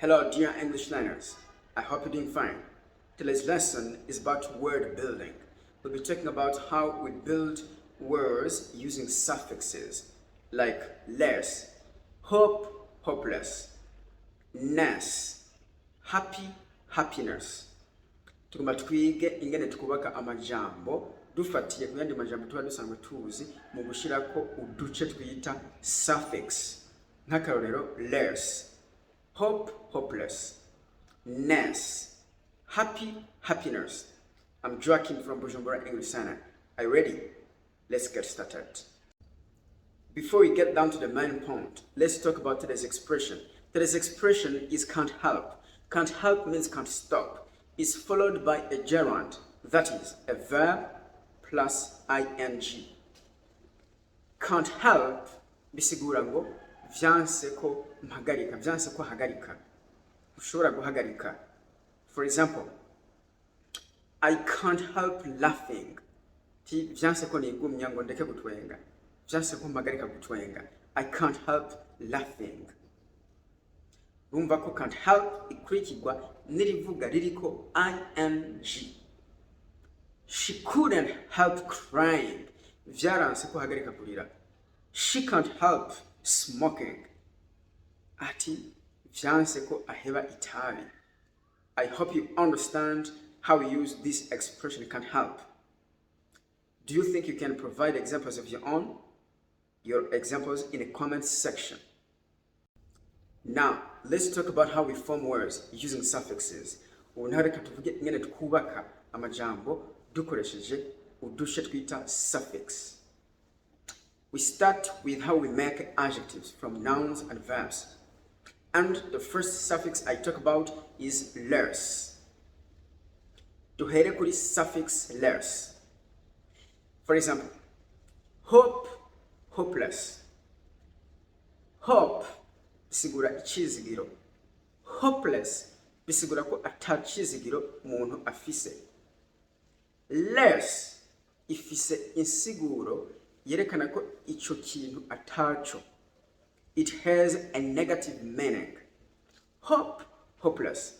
Hello dear English learners, I hope you're doing fine. Today's lesson is about word building. We'll be talking about how we build words using suffixes like less, hope, hopeless, ness, happy, happiness. Tugomba twige ingene twubaka amajambo dufatiye ku yandi majambo tuba dusanzwe tuzi mu gushirako uduce twita suffix. Nk'akarorero less, hope, hopeless, ness, happy, happiness. I'm Joaquin from Bujumbura English Center. Are you ready? Let's get started. Before we get down to the main point, let's talk about today's expression. Today's expression is can't help. Can't help means can't stop. It's followed by a gerund, that is, a verb plus ing. Can't help bisigura ngo vyanse ko mpagarika, vyanse ko hagarika. Ushobora guhagarika. For example, I can't help laughing. Ti vyanse ko nigumya ngo ndeke gutwenga. Vyanse ko mpagarika gutwenga. I can't help laughing. Urumva ko can't help ikurikirwa n'irivuga ririko ing. She couldn't help crying. Vyaranse ko hagarika kurira. She can't help smoking. Ati vyanse ko aheba itabi. I hope you understand how we use this expression can't help. Do you think you can provide examples of your own? Your examples in the comments section. Now, let's talk about how we form words using suffixes. Unareka tuvuge ingene kwubaka amajambo dukoresheje udushe twita suffix. We start with how we make adjectives from nouns and verbs. And the first suffix I talk about is less. Duhere kuri suffix less. For example, hope, hopeless. Hope bisigura icyizigiro. Hopeless bisigura ko atacizigiro umuntu afise. Less ifise insiguro yerekana ko ico kintu ataco. It has a negative meaning. Hope, hopeless.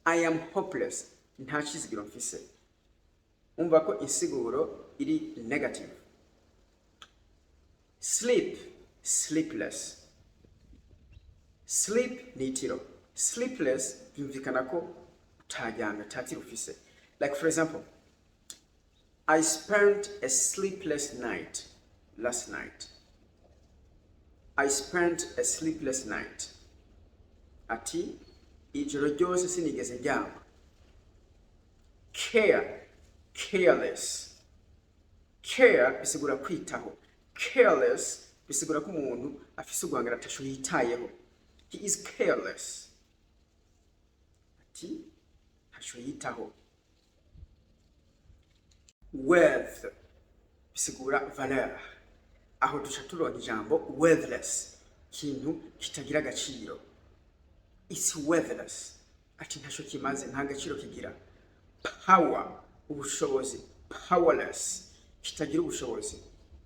I am hopeless. Nta cyizigiro mfise. Umva ko insiguro iri negative. Sleep, sleepless. Sleep ni itiro. Sleepless byumvikana ko utajyana tatiro ufise. Like for example, I spent a sleepless night last night. I spent a sleepless night. Ati ijoro ryose sinigeze ndyama. Care, careless. Care bisigura kwitaho. Careless bisigura ko umuntu afise uguhangara atasho yitayeho. He is careless. Ati tasho yitaho. Worth bisigura valeur. Aho dushaturonka ijambo worthless, kintu kitagira agaciro. It's worthless. Ati ntasho kimaze nta gaciro kigira. Power, ubushobozi. Powerless, kitagira ubushobozi.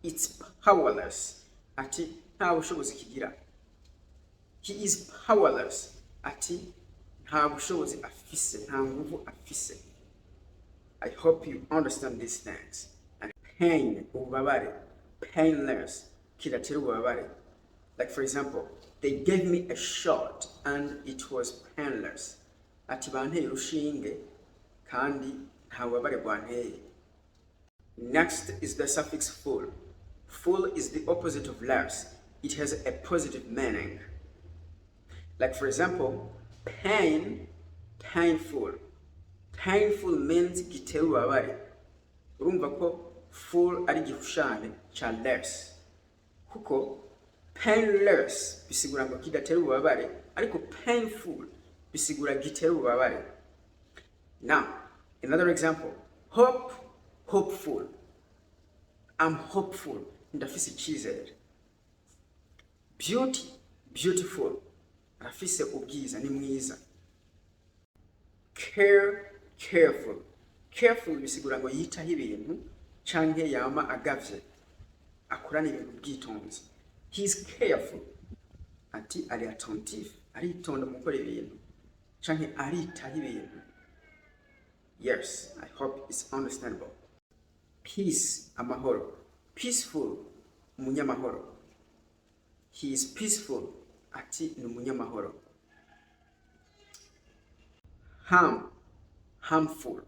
It's powerless. Ati nta bushobozi kigira. He is powerless. Ati nta bushobozi afise, nta nguvu afise. I hope you understand these things. And pain, ubabare, painless, kidatera ubabare. Like for example, they gave me a shot and it was painless. Ati banteye urushinge kandi nta bubabare bwanteye. Next is the suffix full. Full is the opposite of less. It has a positive meaning. Like for example, pain, painful. Painful means gitera ubabare. Urumva ko full ari gihushane cha less. Kuko painless bisigura ngo kidatera ubabare, ariko painful bisigura gitera ubabare. Now, another example. Hope, hopeful. I'm hopeful. Ndafise icyizere. Beauty, beautiful. Afise ubwiza ni mwiza. Care, careful. Careful bisigura ngo yitaho ibintu canke yama agavye. Akorana ibintu bwitonzi. He is careful. ati ari attentif, aritonda mu gukora ibintu canke aritaho ibintu. Yes, I hope it's understandable. Peace, amahoro. Peaceful, umunyamahoro. He is peaceful, ati ni umunyamahoro. Harmful.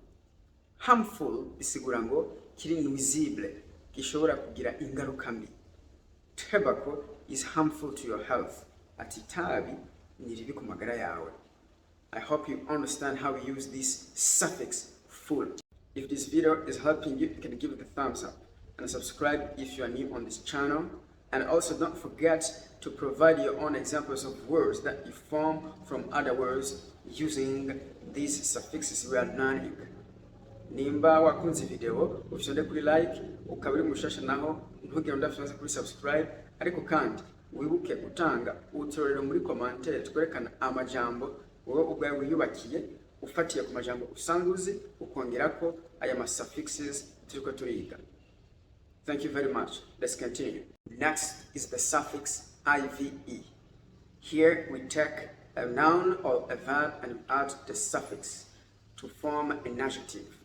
Harmful bisigura ngo kiri nuisible, gishobora kugira ingaruka mbi. Tobacco is harmful to your health, ati itabi ni ribi ku magara yawe. I hope you understand how we use this suffix full. If this video is helping you, you can give it a thumbs up and subscribe if you are new on this channel. And also don't forget to provide your own examples of words that you form from other words using these suffixes we are learning. Nimba wakunze video, ufishonde kuri like, ukabiri mushasha naho, ntugire ndafyanza kuri subscribe, ariko kandi wibuke gutanga uturorero muri commentaire twerekana amajambo wowe ubwawe wiyubakiye ufatiye ku majambo usanzwe uzi ukongerako aya ma suffixes turiko turiga. Thank you very much. Let's continue. Next is the suffix ive. Here we take a noun or a verb and add the suffix to form an adjective.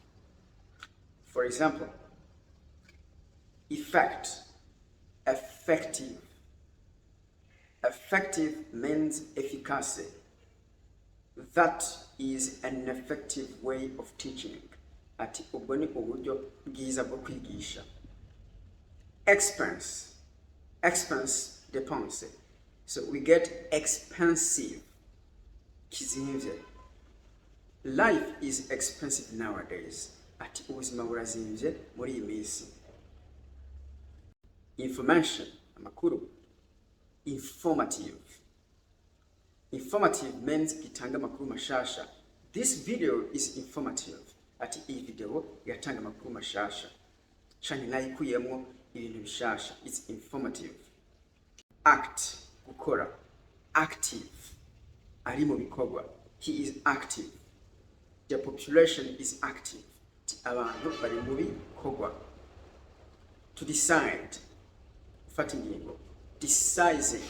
For example, effect, effective. Effective means efficacy. That is an effective way of teaching. Ati ubwo ni uburyo bwiza bwo kwigisha. Expense. Expense dépense. So we get expensive. Kizimvye. Life is expensive nowadays. Ati ubuzima burazimvye muri iyi minsi. Information, amakuru. Informative. Informative means gitanga amakuru mashasha. This video is informative. Ati iyi video yatanga amakuru mashasha. Canke nayikuyemo ibintu bishasha. It's informative. Act, gukora. Active. Ari mu bikorwa. He is active. The population is active. Abantu bari mu bikorwa. To decide. Gufata ingingo. Decisive.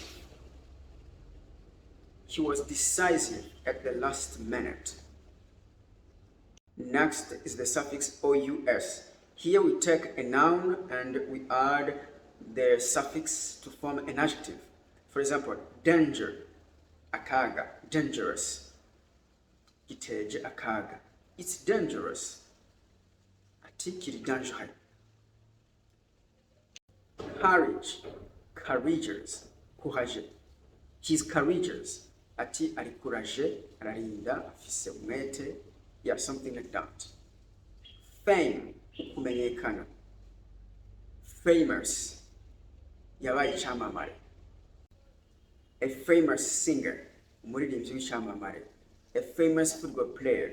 He was decisive at the last minute. Next is the suffix ous. Here we take a noun and we add the suffix to form an adjective. For example, danger, akaga, dangerous. Giteje akaga. It's dangerous. Ati kiri dangereux. Courage, courageous, courage. He's courageous. Ati ari courage, ararinda, afise umwete, yeah, something like that. Fame, kumenyekana. Famous, yabaye icyamamare. A famous singer, umuririmbyi w'icyamamare. A famous football player,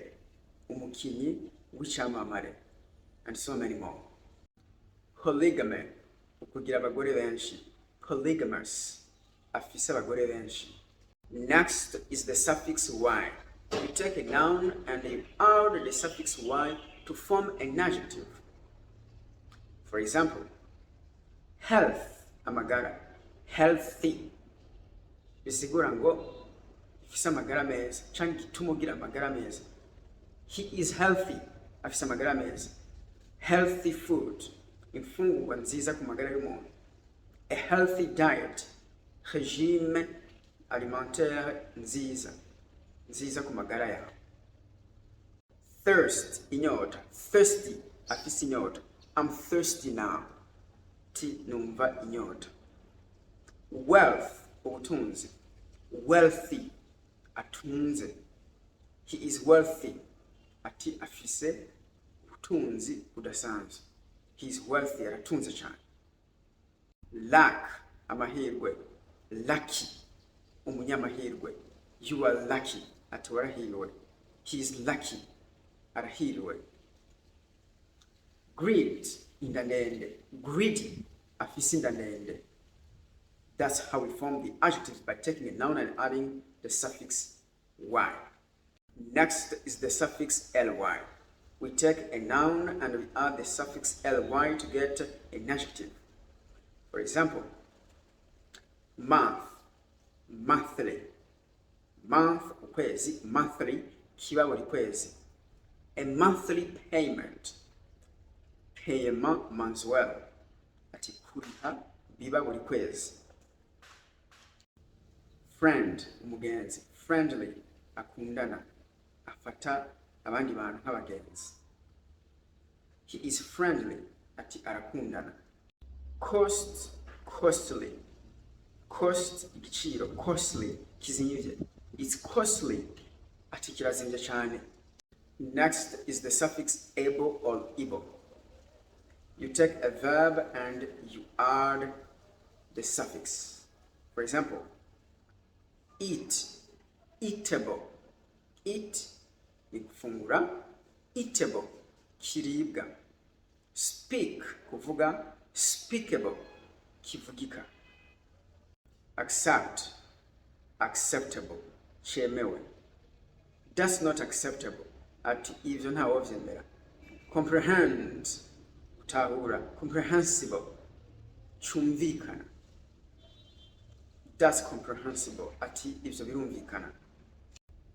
umukinyi w'icyamamare. And so many more. Polygamy, ukugira abagore benshi. Polygamous, afise abagore benshi. Next is the suffix y. We take a noun and we add the suffix y to form an adjective. For example, health, amagara. Healthy. Bisigura ngo afise amagara meza canke tumugira amagara meza. He is healthy, afise amagara meza. Healthy food, imfungurwa nziza ku magara y'umuntu. A healthy diet, regime alimentaire nziza, nziza ku magara yawe. Thirst, inyota. Thirsty, afise inyota. I'm thirsty now. Ti numva inyota. Wealth, ubutunzi. Wealthy, atunze. He is wealthy. Ati afise ubutunzi budasanzwe. He is wealthy, aratunze cyane. Luck, amahirwe. Lucky, umunyamahirwe. You are lucky, ati warahiriwe. He is lucky, arahiriwe. Greed, inda ndende. Greedy, afise inda ndende. That's how we form the adjectives, by taking a noun and adding the suffix y. Next is the suffix ly. We take a noun and we add the suffix ly to get an adjective. For example, month. monthly. Month, ukwezi, monthly, kiba buri kwezi. A monthly payment. Paiement mensuel. Ati kuriha biba buri kwezi. Friend, umugenzi. Friendly, akundana. Afata abandi bantu nk'abagenzi. He is friendly, ati arakundana. Cost, costly. Cost, igiciro. Costly, kizinyivye. It's costly, ati kirazimvye cyane. Next is the suffix able or able. You take a verb and you add the suffix. For example, eat, eatable. Eat, ni kufungura. Eatable, kiribwa. Speak, kuvuga. Speakable, kivugika. Accept, acceptable, chemewe. That's not acceptable, ati ivyo ntawo vyemera. Comprehend, kutahura. Comprehensible, chumvikana. That's comprehensible, ati ivyo birumvikana.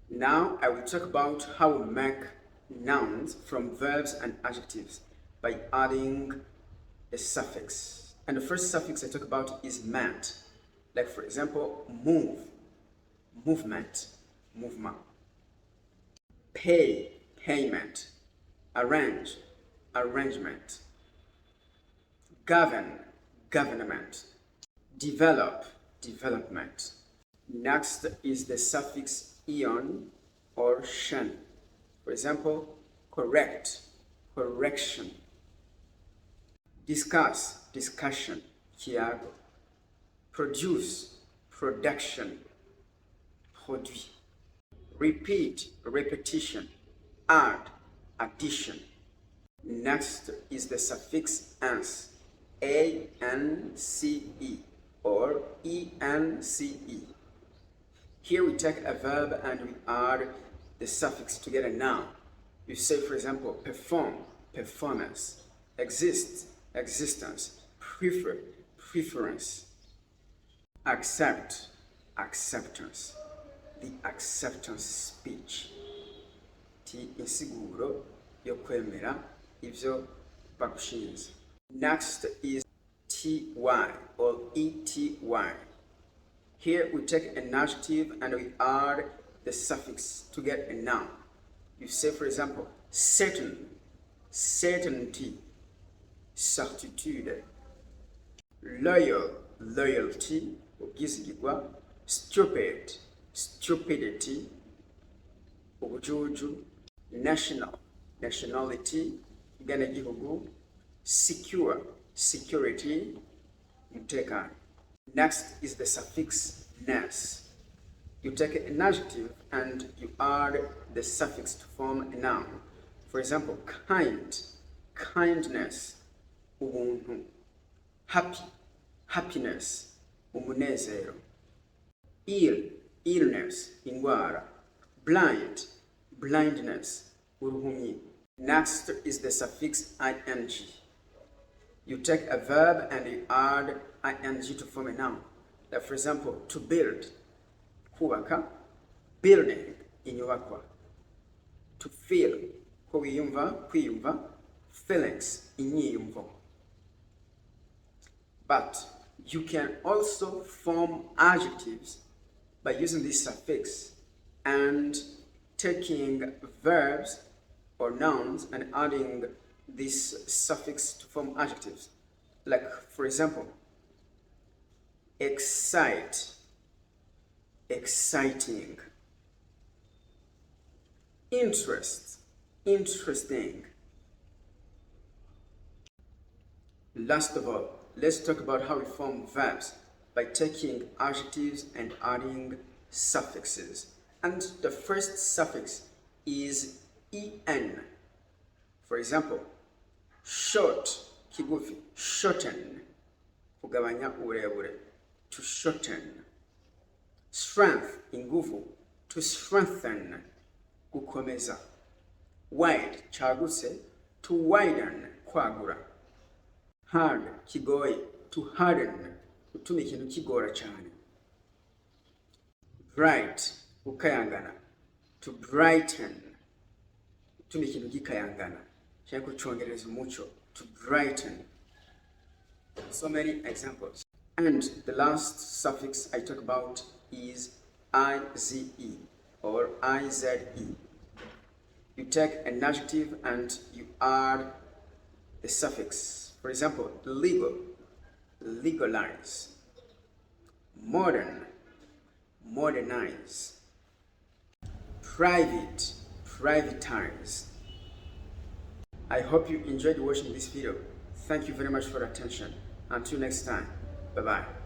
Now I will talk about how we make nouns from verbs and adjectives by adding a suffix. And the first suffix I talk about is ment. Like for example, move, movement, movement. Pay, payment. Arrange, arrangement. Govern, government. Develop, development. Next is the suffix ion or shen. For example, correct, correction. Discuss, discussion, kiago. Produce, production, produit. Repeat, repetition. Add, addition. Next is the suffix ence, A-N-C-E or E-N-C-E. Here we take a verb and we add the suffix to get a noun. You say, for example, perform, performance. Exist, existence. Prefer, preference. Accept, acceptance. The acceptance speech. Ti insiguro yo kwemera ivyo bagushinze. Next is ty or ety. Here we take an adjective and we add the suffix to get a noun. You say, for example, certain, certainty, certitude. Loyal, loyalty, ubwizigirwa. Stupid, stupidity, ubujuju. National, nationality, ubwenegihugu. Secure, security, umutekano. Next is the suffix ness. You take an adjective and you add the suffix to form a noun. For example, kind, kindness, ubuntu. Happy, happiness, umunezero. Ill, illness, ingwara. Blind, blindness, uruhumyi. Next is the suffix ing. You take a verb and you add ing to form a noun. Like for example, to build, kwubaka. Building, inyubakwa. To feel, kwiyumva. Feelings, inyiyumvo. But you can also form adjectives by using this suffix and taking verbs or nouns and adding this suffix to form adjectives. Like, for example, excite, exciting. Interest, interesting. Last of all, let's talk about how we form verbs by taking adjectives and adding suffixes. And the first suffix is en. For example, short, kigufi, shorten, kugabanya uburebure, to shorten. Strength, inguvu, to strengthen, gukomeza. Wide, chaguse, to widen, kwagura. Hard, kigoye, to harden, gutuma ikintu kigora cyane. bright, kukayangana. To brighten, tuma ikintu gikayangana. Cyangwa kucongereza umuco. To brighten. So many examples. And the last suffix I talk about is ize or ize. You take an adjective and you add the suffix. For example, legal, legalize. Modern, modernize. Private, privatize. I hope you enjoyed watching this video. Thank you very much for your attention. Until next time, bye-bye.